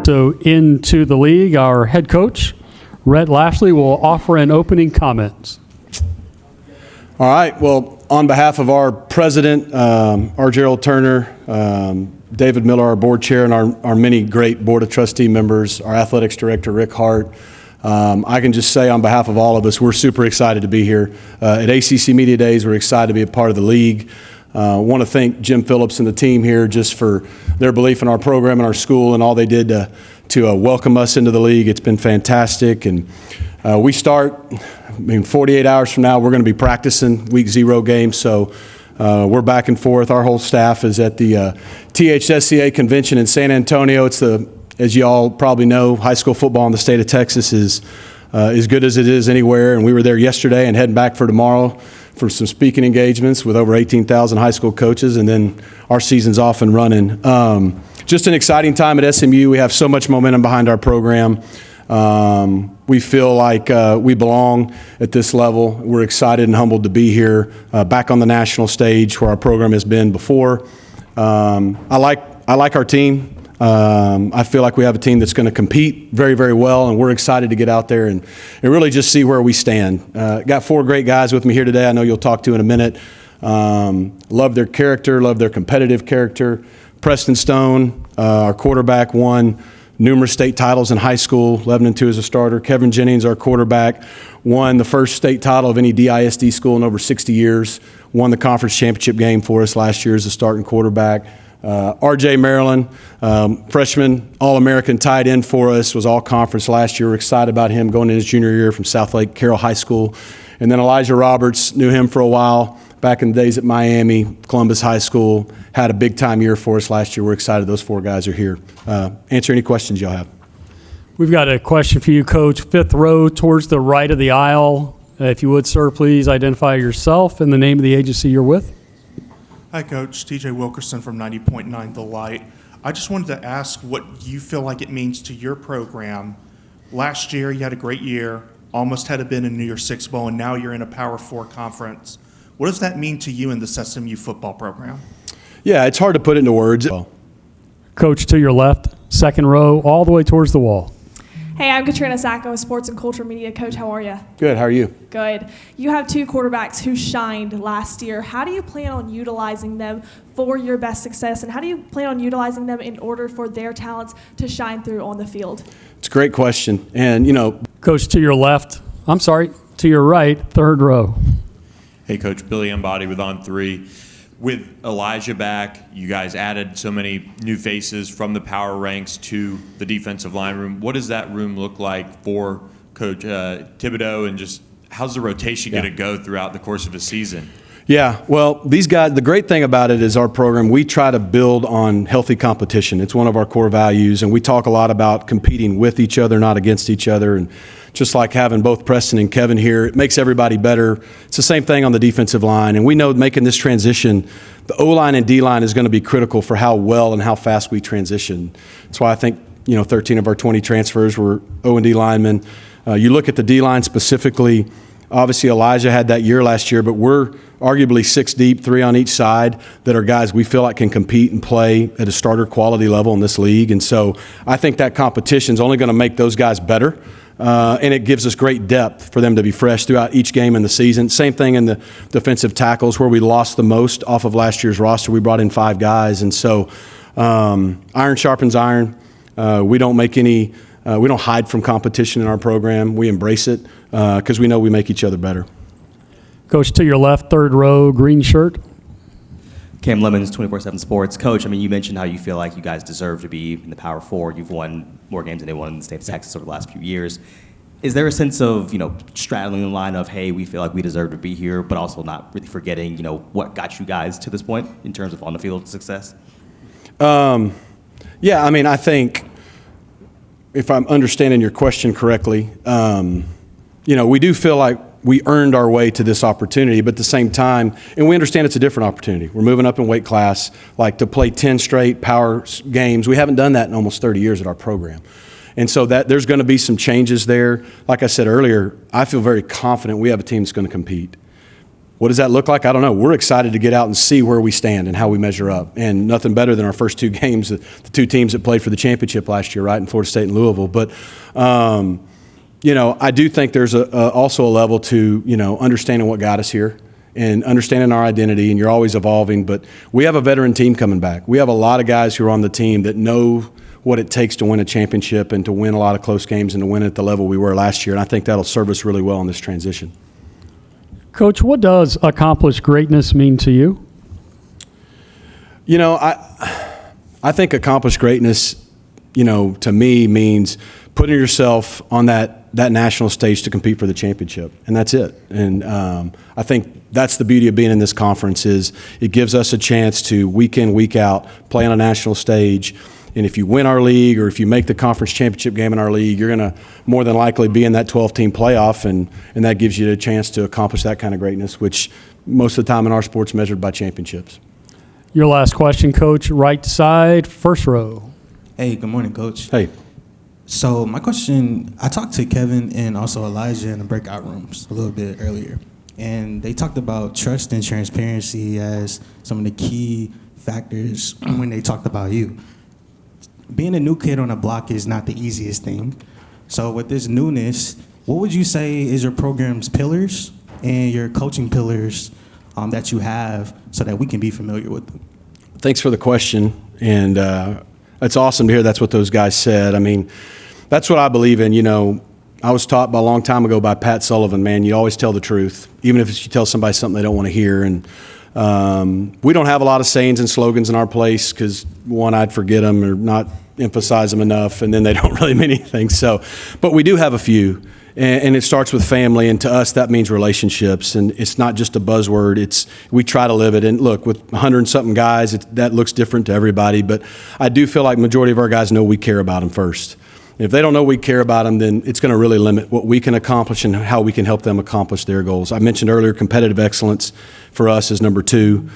into the league, our head coach, Rhett Lashlee, will offer an opening comments. All right. Well, on behalf of our president, R. Gerald Turner, David Miller, our board chair, and our many great board of trustee members, our athletics director, Rick Hart, I can just say on behalf of all of us, we're super excited to be here. At ACC Media Days, we're excited to be a part of the league. I want to thank Jim Phillips and the team here just for their belief in our program and our school and all they did to welcome us into the league. It's been fantastic. And we start, 48 hours from now, we're going to be practicing week 0 games. So we're back and forth. Our whole staff is at the THSCA convention in San Antonio. It's as you all probably know, high school football in the state of Texas is as good as it is anywhere. And we were there yesterday and heading back for tomorrow for some speaking engagements with over 18,000 high school coaches, and then our season's off and running. Just an exciting time at SMU. We have so much momentum behind our program. We feel like we belong at this level. We're excited and humbled to be here, back on the national stage where our program has been before. I like our team. I feel like we have a team that's going to compete very, very well, and we're excited to get out there and really just see where we stand. Got 4 great guys with me here today I know you'll talk to in a minute. Love their character, love their competitive character. Preston Stone, our quarterback, won numerous state titles in high school, 11-2 as a starter. Kevin Jennings, our quarterback, won the first state title of any DISD school in over 60 years, won the conference championship game for us last year as a starting quarterback. R.J. Maryland, freshman All-American tight end for us, was all-conference last year. We're excited about him going in his junior year from Southlake Carroll High School. And then Elijah Roberts, knew him for a while back in the days at Miami, Columbus High School, had a big-time year for us last year. We're excited those 4 guys are here. Answer any questions y'all have. We've got a question for you, Coach. 5th row towards the right of the aisle. If you would, sir, please identify yourself and the name of the agency you're with. Hi, Coach. TJ Wilkerson from 90.9 The Light. I just wanted to ask what you feel like it means to your program. Last year, you had a great year, almost had a bid in New Year's Six Bowl, and now you're in a Power 4 conference. What does that mean to you in this SMU football program? Yeah, it's hard to put into words. Coach, to your left, 2nd row, all the way towards the wall. Hey, I'm Katrina Sacco, Sports and Culture Media. Coach, how are you? Good, how are you? Good. You have 2 quarterbacks who shined last year. How do you plan on utilizing them for your best success, and how do you plan on utilizing them in order for their talents to shine through on the field? It's a great question. And, Coach, to your left, to your right, 3rd row. Hey, Coach, Billy Embody with On 3. With Elijah back, you guys added so many new faces from the power ranks to the defensive line room. What does that room look like for Coach Thibodeau, and just how's the rotation going to go throughout the course of a season? Yeah, well, these guys, the great thing about it is our program, we try to build on healthy competition. It's one of our core values, and we talk a lot about competing with each other, not against each other. And just like having both Preston and Kevin here, it makes everybody better. It's the same thing on the defensive line. And we know making this transition, the O-line and D-line is going to be critical for how well and how fast we transition. That's why I think, 13 of our 20 transfers were O and D linemen. You look at the D-line specifically, obviously Elijah had that year last year, but we're arguably 6 deep, 3 on each side, that are guys we feel like can compete and play at a starter quality level in this league. And so I think that competition is only going to make those guys better. And it gives us great depth for them to be fresh throughout each game in the season. Same thing in the defensive tackles, where we lost the most off of last year's roster. We brought in 5 guys. And so iron sharpens iron. We don't hide from competition in our program. We embrace it because we know we make each other better. Coach, to your left, 3rd row, green shirt. Cam Lemons, 24/7 Sports. Coach, you mentioned how you feel like you guys deserve to be in the Power 4. You've won more games than anyone in the state of Texas over the last few years. Is there a sense of, straddling the line of, hey, we feel like we deserve to be here, but also not really forgetting, what got you guys to this point in terms of on-the-field success? Yeah, I think if I'm understanding your question correctly, we do feel like we earned our way to this opportunity, but at the same time, and we understand it's a different opportunity. We're moving up in weight class, like to play 10 straight power games. We haven't done that in almost 30 years at our program. And so that there's going to be some changes there. Like I said earlier, I feel very confident we have a team that's going to compete. What does that look like? I don't know. We're excited to get out and see where we stand and how we measure up. And nothing better than our first 2 games, the 2 teams that played for the championship last year, right, in Florida State and Louisville. But, I do think there's also a level to, understanding what got us here and understanding our identity, and you're always evolving. But we have a veteran team coming back. We have a lot of guys who are on the team that know what it takes to win a championship and to win a lot of close games and to win at the level we were last year. And I think that'll serve us really well in this transition. Coach, what does accomplished greatness mean to you? I think accomplished greatness, to me means putting yourself on that national stage to compete for the championship, and that's it. And I think that's the beauty of being in this conference is it gives us a chance to week in, week out, play on a national stage. And if you win our league or if you make the conference championship game in our league, you're going to more than likely be in that 12-team playoff, and that gives you a chance to accomplish that kind of greatness, which most of the time in our sport's measured by championships. Your last question, Coach. Right side, first row. Hey, good morning, Coach. Hey. So my question, I talked to Kevin and also Elijah in the breakout rooms a little bit earlier, and they talked about trust and transparency as some of the key factors when they talked about you. Being a new kid on the block is not the easiest thing. So with this newness, what would you say is your program's pillars and your coaching pillars that you have so that we can be familiar with them? Thanks for the question, and it's awesome to hear that's what those guys said. I mean, that's what I believe in. I was taught a long time ago by Pat Sullivan, man, you always tell the truth, even if you tell somebody something they don't want to hear. And we don't have a lot of sayings and slogans in our place because, one, I'd forget them or not emphasize them enough, and then they don't really mean anything. So, but we do have a few, and it starts with family, and to us that means relationships, and it's not just a buzzword. We try to live it. And look, with 100-something guys, that looks different to everybody, but I do feel like majority of our guys know we care about them first. If they don't know we care about them, then it's going to really limit what we can accomplish and how we can help them accomplish their goals. I mentioned earlier competitive excellence for us is number 2.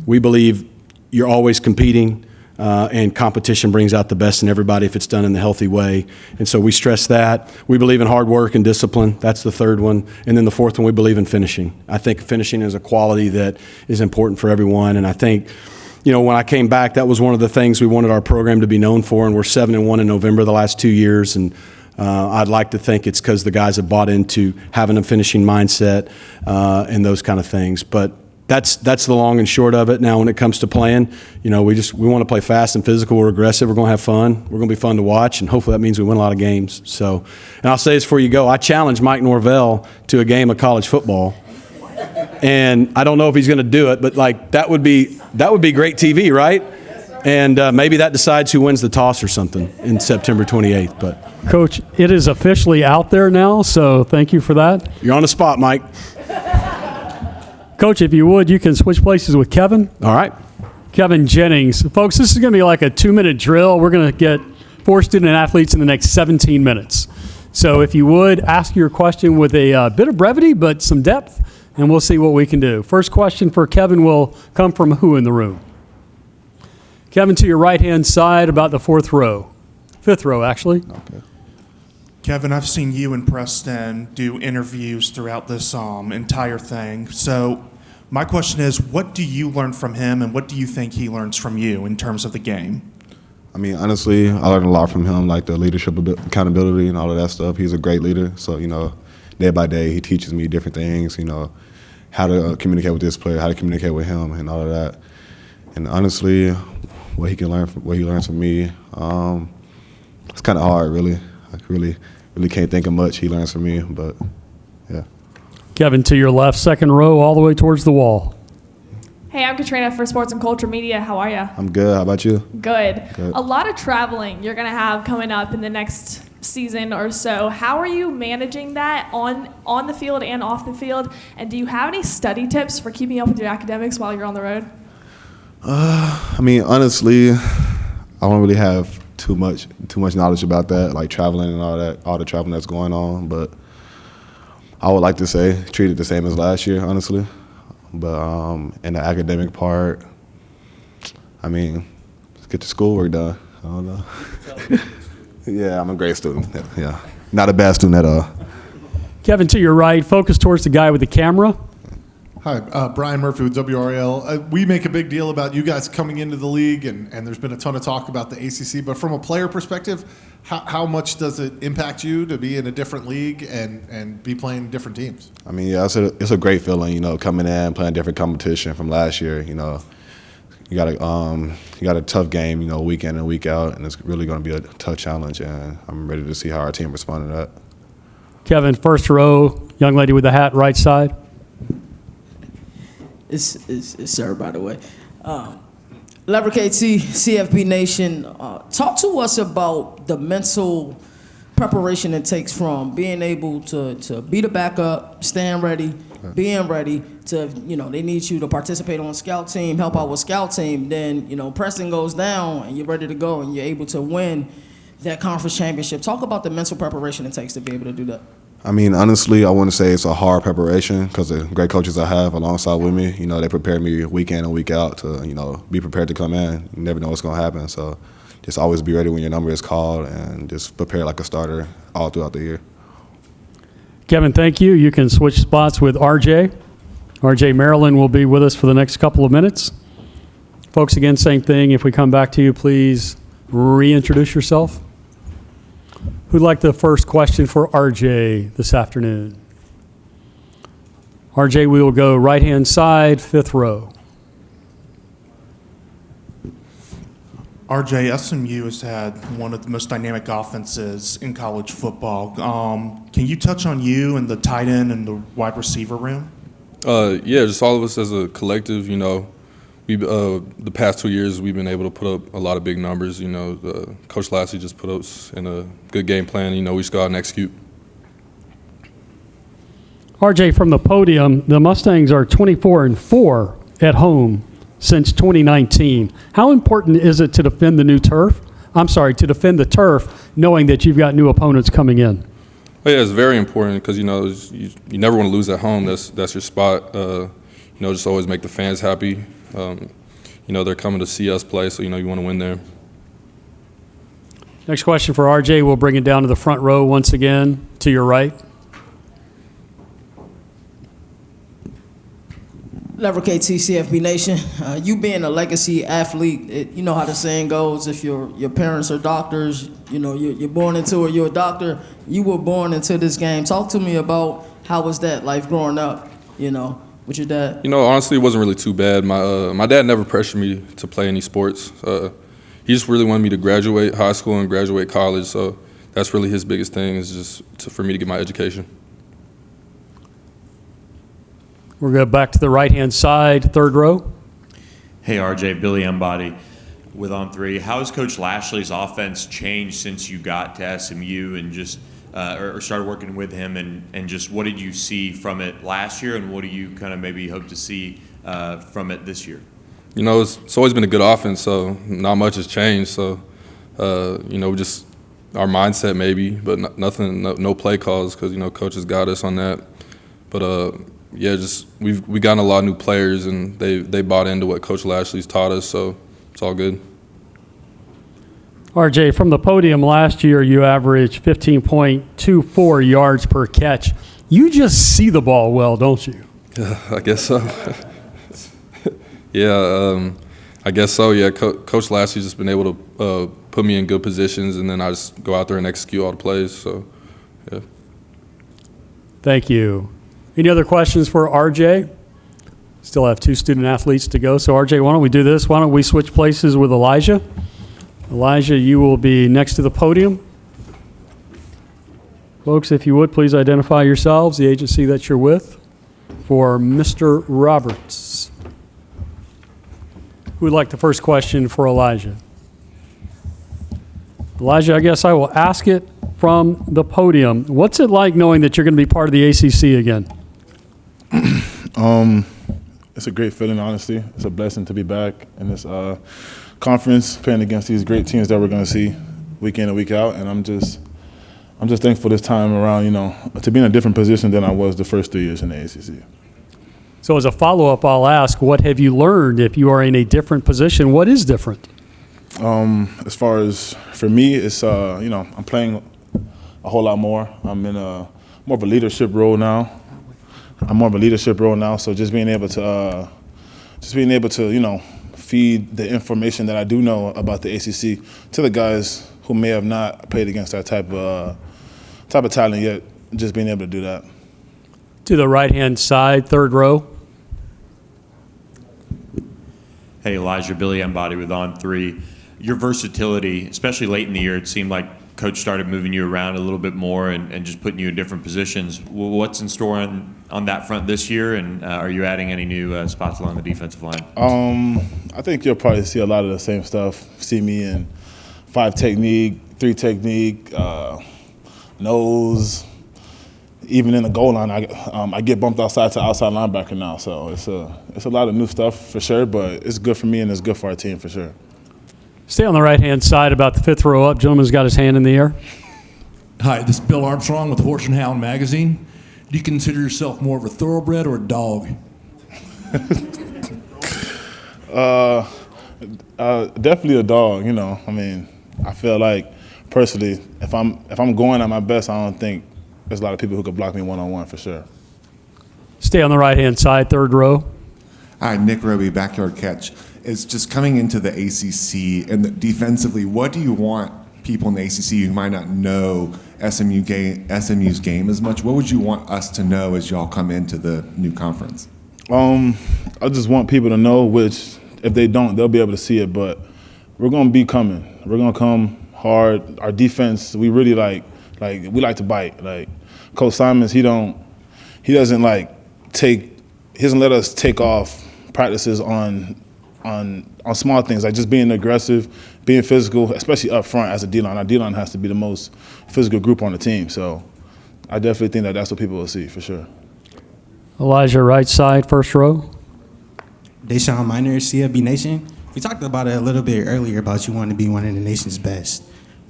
We believe you're always competing, and competition brings out the best in everybody if it's done in the healthy way. And so we stress that. We believe in hard work and discipline. That's the 3rd one. And then the 4th one, we believe in finishing. I think finishing is a quality that is important for everyone. And I think, when I came back, that was one of the things we wanted our program to be known for, and we're 7-1 in November the last 2 years. And I'd like to think it's because the guys have bought into having a finishing mindset and those kind of things. But that's the long and short of it. Now, when it comes to playing, we want to play fast and physical. We're aggressive. We're going to have fun. We're going to be fun to watch, and hopefully that means we win a lot of games. So, and I'll say this before you go: I challenged Mike Norvell to a game of college football. And I don't know if he's going to do it, but that would be great TV, right? And maybe that decides who wins the toss or something in September 28th. But Coach, it is officially out there now, so thank you for that. You're on the spot, Mike. Coach, if you would, you can switch places with Kevin. All right. Kevin Jennings. Folks, this is going to be like a 2-minute drill. We're going to get 4 student athletes in the next 17 minutes. So if you would, ask your question with a bit of brevity but some depth, and we'll see what we can do. First question for Kevin will come from who in the room? Kevin, to your right-hand side, about the 4th row. 5th row, actually. Okay. Kevin, I've seen you and Preston do interviews throughout this entire thing. So my question is, what do you learn from him, and what do you think he learns from you in terms of the game? I mean, honestly, I learned a lot from him, like the leadership, accountability, and all of that stuff. He's a great leader. So, day by day, he teaches me different things, how to communicate with this player, how to communicate with him, and all of that. And honestly, what he learns from me, it's kind of hard, really. I really can't think of much he learns from me, but yeah. Kevin, to your left, 2nd row, all the way towards the wall. Hey, I'm Katrina for Sports and Culture Media. How are you? I'm good. How about you? Good. A lot of traveling you're going to have coming up in the next season or so. How are you managing that on the field and off the field? And do you have any study tips for keeping up with your academics while you're on the road? I mean, honestly, I don't really have too much knowledge about that, like traveling and all the traveling that's going on. But I would like to say treat it the same as last year, honestly. But in the academic part, I mean, let's get the schoolwork done. I don't know. Yeah, I'm a great student. Yeah, not a bad student at all. Kevin, to your right, focus towards the guy with the camera. Hi, Brian Murphy with WRL. We make a big deal about you guys coming into the league, and there's been a ton of talk about the ACC. But from a player perspective, how much does it impact you to be in a different league and be playing different teams? I mean, yeah, it's a great feeling, coming in, playing different competition from last year. You got a tough game, week in and week out, and it's really going to be a tough challenge. And I'm ready to see how our team responds to that. Kevin, first row, young lady with the hat, right side. It's sir, by the way. Lever KT, CFB Nation, talk to us about the mental preparation it takes from being able to be the backup, staying ready, being ready to, they need you to participate on scout team, help out with scout team. Then, Preston goes down and you're ready to go and you're able to win that conference championship. Talk about the mental preparation it takes to be able to do that. I mean, honestly, I wouldn't say it's a hard preparation because the great coaches I have alongside with me, they prepare me week in and week out to, be prepared to come in. You never know what's going to happen. So just always be ready when your number is called and just prepare like a starter all throughout the year. Kevin, thank you. You can switch spots with RJ. RJ Maryland will be with us for the next couple of minutes. Folks, again, same thing. If we come back to you, please reintroduce yourself. Who'd like the first question for RJ this afternoon? RJ, we will go right-hand side, fifth row. RJ, SMU has had one of the most dynamic offenses in college football. Can you touch on you and the tight end and the wide receiver room? Yeah, just all of us as a collective, we the past 2 years we've been able to put up a lot of big numbers. Coach Lashlee just put us in a good game plan. We just go out and execute. RJ, from the podium, the Mustangs are 24-4 at home since 2019. How important is it to defend the turf, knowing that you've got new opponents coming in? Well, yeah, it's very important because you never want to lose at home. That's your spot. Just always make the fans happy. They're coming to see us play, so you want to win there. Next question for RJ. We'll bring it down to the front row once again, to your right. Lever KT, CFB Nation. You being a legacy athlete, you know how the saying goes, if your parents are doctors, you're born into it, you're a doctor. You were born into this game. Talk to me about how was that life growing up, with your dad? Honestly, it wasn't really too bad. My dad never pressured me to play any sports. He just really wanted me to graduate high school and graduate college, so that's really his biggest thing is just for me to get my education. We'll go back to the right-hand side, third row. Hey, RJ, Billy Embody with On 3. How has Coach Lashlee's offense changed since you got to SMU and just or started working with him, and just what did you see from it last year, and what do you kind of maybe hope to see from it this year? It's always been a good offense, so not much has changed. So, just our mindset maybe, but nothing, no play calls because, Coach has got us on that. But, we've gotten a lot of new players, and they bought into what Coach Lashlee's taught us, so it's all good. RJ, from the podium last year, you averaged 15.24 yards per catch. You just see the ball well, don't you? I guess so. Yeah, I guess so. Yeah, Coach Lashlee's just been able to put me in good positions, and then I just go out there and execute all the plays. So, yeah. Thank you. Any other questions for RJ? Still have two student athletes to go. So, RJ, why don't we do this? Why don't we switch places with Elijah? Elijah, you will be next to the podium. Folks, if you would, please identify yourselves, the agency that you're with, for Mr. Roberts. Who would like the first question for Elijah? Elijah, I guess I will ask it from the podium. What's it like knowing that you're going to be part of the ACC again? It's a great feeling, honestly. It's a blessing to be back in this conference, playing against these great teams that we're going to see week in and week out. And I'm just thankful this time around, to be in a different position than I was the first 3 years in the ACC. So as a follow-up, I'll ask, what have you learned if you are in a different position? What is different? As far as for me, it's, I'm playing a whole lot more. I'm in more of a leadership role now. I'm more of a leadership role now. So just being able to feed the information that I do know about the ACC to the guys who may have not played against that type of talent yet. Just being able to do that. To the right-hand side, third row. Hey, Elijah, Billy Embody with On 3. Your versatility, especially late in the year, it seemed like Coach started moving you around a little bit more and just putting you in different positions. What's in store on that front this year, and are you adding any new spots along the defensive line? I think you'll probably see a lot of the same stuff. See me in 5 technique, 3 technique, nose. Even in the goal line, I get bumped outside to outside linebacker now. So it's a lot of new stuff for sure, but it's good for me and it's good for our team for sure. Stay on the right-hand side, about the 5th row up. Gentleman's got his hand in the air. Hi, this is Bill Armstrong with Horse and Hound magazine. Do you consider yourself more of a thoroughbred or a dog? Definitely a dog. I mean, I feel like personally, if I'm going at my best, I don't think there's a lot of people who could block me one-on-one for sure. Stay on the right-hand side, third row. Hi, Nick Roby, Backyard Catch. It's just coming into the ACC and defensively, what do you want people in the ACC who might not know SMU's game as much? What would you want us to know as y'all come into the new conference? I just want people to know, which if they don't, they'll be able to see it, but we're going to be coming. We're going to come hard. Our defense, we really we like to bite. Like Coach Simons, he doesn't let us take off practices on small things, like just being aggressive, being physical, especially up front as a D-line. Our D-line has to be the most physical group on the team. So I definitely think that's what people will see for sure. Elijah, right side, first row. Deshaun Miner, CFB Nation. We talked about it a little bit earlier about you wanting to be one of the nation's best.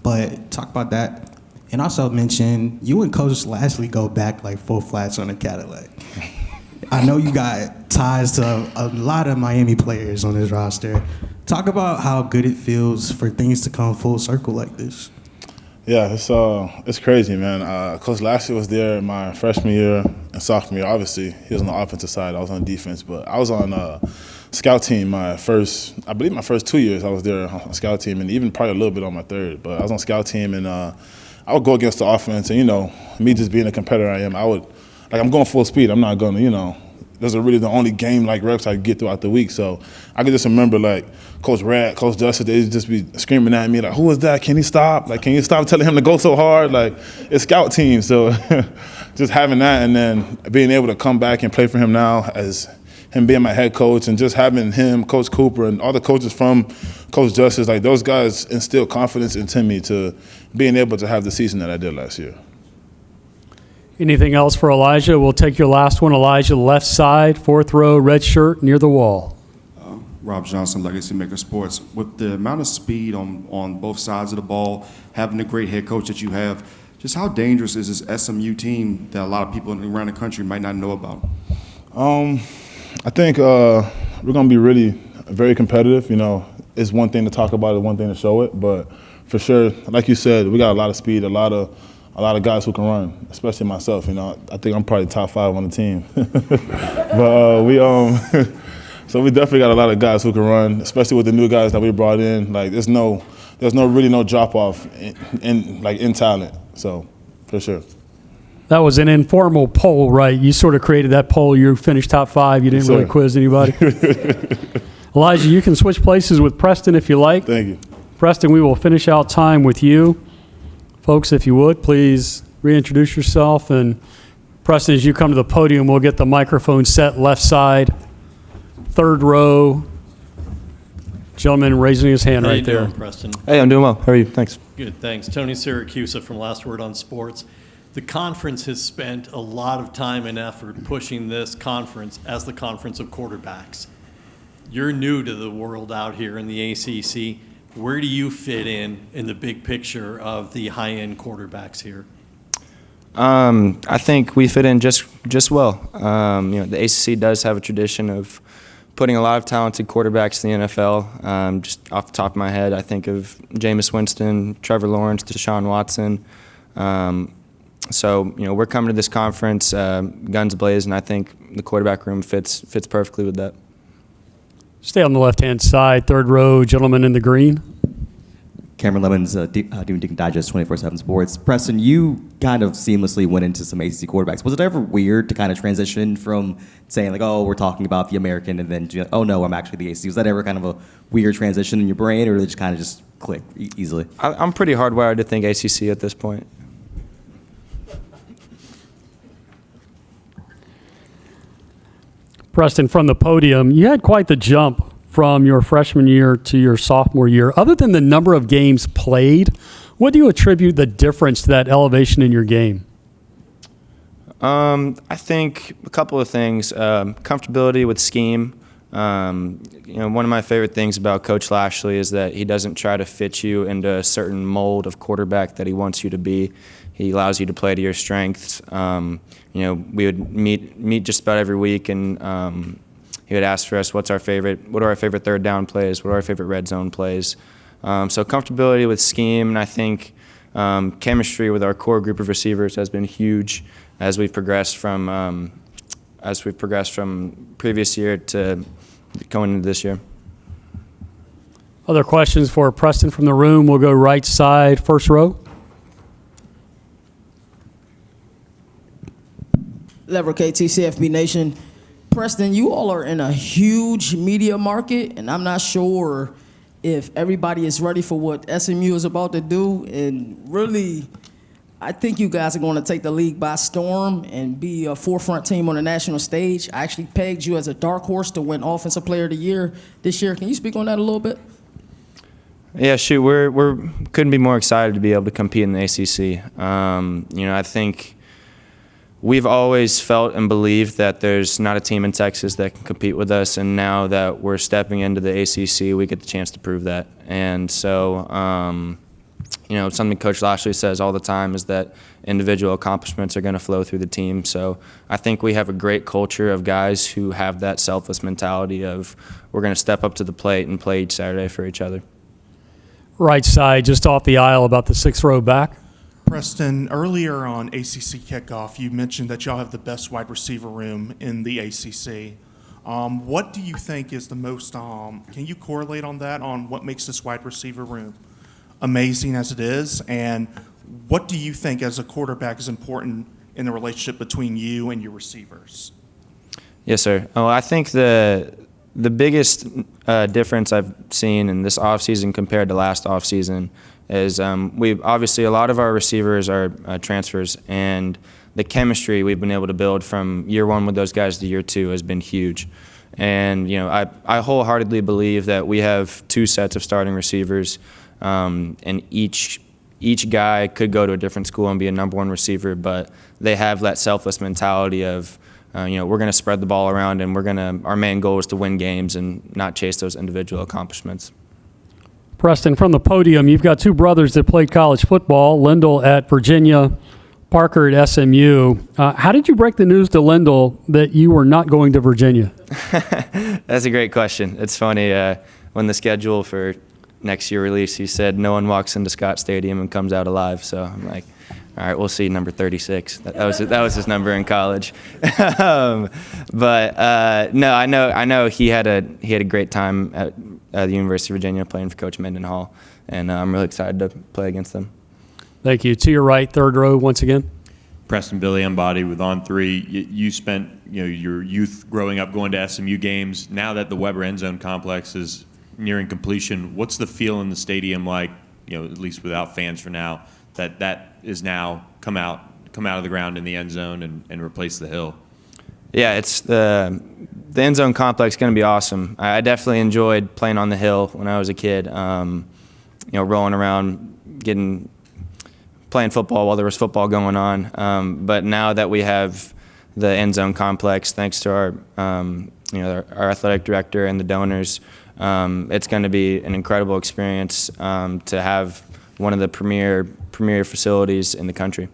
But talk about that. And also mention you and Coach Lashlee go back like 4 flats on a Cadillac. I know you got ties to a lot of Miami players on this roster. Talk about how good it feels for things to come full circle like this. Yeah, it's crazy, man. Coach Lashlee was there my freshman year and sophomore year. Obviously, he was on the offensive side. I was on defense, but I was on scout team my first 2 years. I was there on scout team, and even probably a little bit on my third. But I was on scout team, and I would go against the offense, and me just being a competitor I am, I'm going full speed. I'm not going to, those are really the only game-like reps I get throughout the week. So I can just remember, Coach Rhett, Coach Justice, they'd just be screaming at me, who is that? Can he stop? Can you stop telling him to go so hard? It's scout team. So just having that and then being able to come back and play for him now as him being my head coach and just having him, Coach Cooper, and all the coaches from Coach Justice, those guys instill confidence into me to being able to have the season that I did last year. Anything else for Elijah? We'll take your last one. Elijah, left side, 4th row, red shirt, near the wall. Rob Johnson, Legacy Maker Sports. With the amount of speed on both sides of the ball, having a great head coach that you have, just how dangerous is this SMU team that a lot of people around the country might not know about? I think we're going to be really very competitive. It's one thing to talk about it, one thing to show it, but for sure, like you said, we got a lot of speed, a lot of guys who can run, especially myself. I think I'm probably top 5 on the team. But so we definitely got a lot of guys who can run, especially with the new guys that we brought in. There's really no drop off in talent. So for sure. That was an informal poll, right? You sort of created that poll. You finished top 5. You didn't really quiz anybody. Elijah, you can switch places with Preston if you like. Thank you. Preston, we will finish out time with you. Folks, if you would, please reintroduce yourself. And Preston, as you come to the podium, we'll get the microphone set left side, 3rd row. Gentleman raising his hand right there. How you doing, Preston? Hey, I'm doing well. How are you? Thanks. Good, thanks. Tony Siracusa from Last Word on Sports. The conference has spent a lot of time and effort pushing this conference as the conference of quarterbacks. You're new to the world out here in the ACC. Where do you fit in the big picture of the high-end quarterbacks here? I think we fit in just well. The ACC does have a tradition of putting a lot of talented quarterbacks in the NFL. Just off the top of my head, I think of Jameis Winston, Trevor Lawrence, Deshaun Watson. So, we're coming to this conference guns blazing. I think the quarterback room fits perfectly with that. Stay on the left-hand side, third row, gentleman in the green. Cameron Lemons, Deacon Digest, 24/7 Sports. Preston, you kind of seamlessly went into some ACC quarterbacks. Was it ever weird to kind of transition from saying like, oh, we're talking about the American, and then, oh no, I'm actually the ACC? Was that ever kind of a weird transition in your brain, or did it just kind of just click easily? I'm pretty hardwired to think ACC at this point. Preston, from the podium, you had quite the jump from your freshman year to your sophomore year. Other than the number of games played, what do you attribute the difference to that elevation in your game? I think a couple of things. Comfortability with scheme. One of my favorite things about Coach Lashlee is that he doesn't try to fit you into a certain mold of quarterback that he wants you to be. He allows you to play to your strengths. We would meet just about every week, and he would ask for us, what are our favorite third down plays? What are our favorite red zone plays? So comfortability with scheme, and I think chemistry with our core group of receivers has been huge as we've progressed from previous year to going into this year. Other questions for Preston from the room? We'll go right side, first row. Lever KT, CFB Nation. Preston, you all are in a huge media market, and I'm not sure if everybody is ready for what SMU is about to do. And really, I think you guys are going to take the league by storm and be a forefront team on the national stage. I actually pegged you as a dark horse to win Offensive Player of the Year this year. Can you speak on that a little bit? Yeah, shoot, we're couldn't be more excited to be able to compete in the ACC. I think we've always felt and believed that there's not a team in Texas that can compete with us, and now that we're stepping into the ACC, we get the chance to prove that. And so, something Coach Lashlee says all the time is that individual accomplishments are going to flow through the team. So I think we have a great culture of guys who have that selfless mentality of we're going to step up to the plate and play each Saturday for each other. Right side, just off the aisle, about the sixth row back. Preston, earlier on ACC kickoff, you mentioned that y'all have the best wide receiver room in the ACC. What do you think is the most, can you correlate on that, on what makes this wide receiver room amazing as it is? And what do you think as a quarterback is important in the relationship between you and your receivers? Yes, sir. Oh, I think the biggest difference I've seen in this offseason compared to last offseason is we've obviously a lot of our receivers are transfers, and the chemistry we've been able to build from year one with those guys to year two has been huge. And I wholeheartedly believe that we have two sets of starting receivers, and each guy could go to a different school and be a number one receiver, but they have that selfless mentality of we're going to spread the ball around, and our main goal is to win games and not chase those individual accomplishments. Preston, from the podium, you've got two brothers that played college football, Lendl at Virginia, Parker at SMU. How did you break the news to Lendl that you were not going to Virginia? That's a great question. It's funny, when the schedule for next year released, he said no one walks into Scott Stadium and comes out alive. So I'm like, all right, we'll see number 36. That was his number in college. No, I know he had a great time at the University of Virginia playing for Coach Mendenhall, and I'm really excited to play against them. Thank you. To your right, third row once again. Preston Billy Embody with On Three. You spent your youth growing up going to SMU games. Now that the Weber End Zone complex is nearing completion, what's the feel in the stadium like? At least without fans for now, that is now come out of the ground in the end zone and replace the hill. Yeah, it's the end zone complex is going to be awesome. I definitely enjoyed playing on the hill when I was a kid. Rolling around, playing football while there was football going on. But now that we have the end zone complex, thanks to our athletic director and the donors, it's going to be an incredible experience to have one of the premier facilities in the country.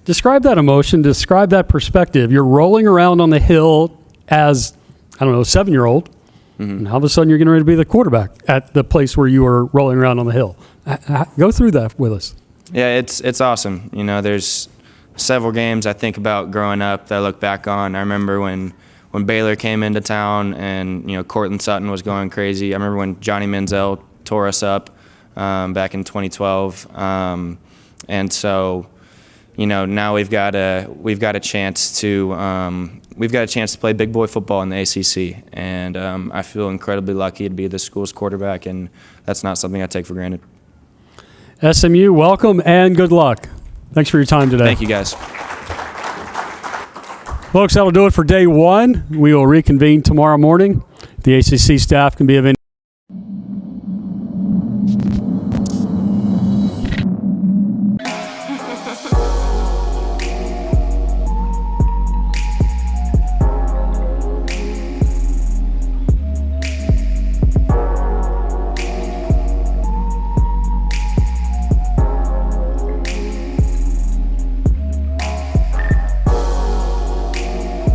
Describe that emotion. Describe that perspective. You're rolling around on the hill as, a 7-year-old, and all of a sudden you're getting ready to be the quarterback at the place where you were rolling around on the hill. Go through that with us. Yeah, it's awesome. There's several games I think about growing up that I look back on. I remember when Baylor came into town and, Cortland Sutton was going crazy. I remember when Johnny Manziel tore us up back in 2012. And so, now we've got a chance to play big boy football in the ACC, and I feel incredibly lucky to be the school's quarterback, and that's not something I take for granted. SMU, welcome and good luck. Thanks for your time today. Thank you, guys. Folks, that'll do it for day one. We will reconvene tomorrow morning. The ACC staff can be of any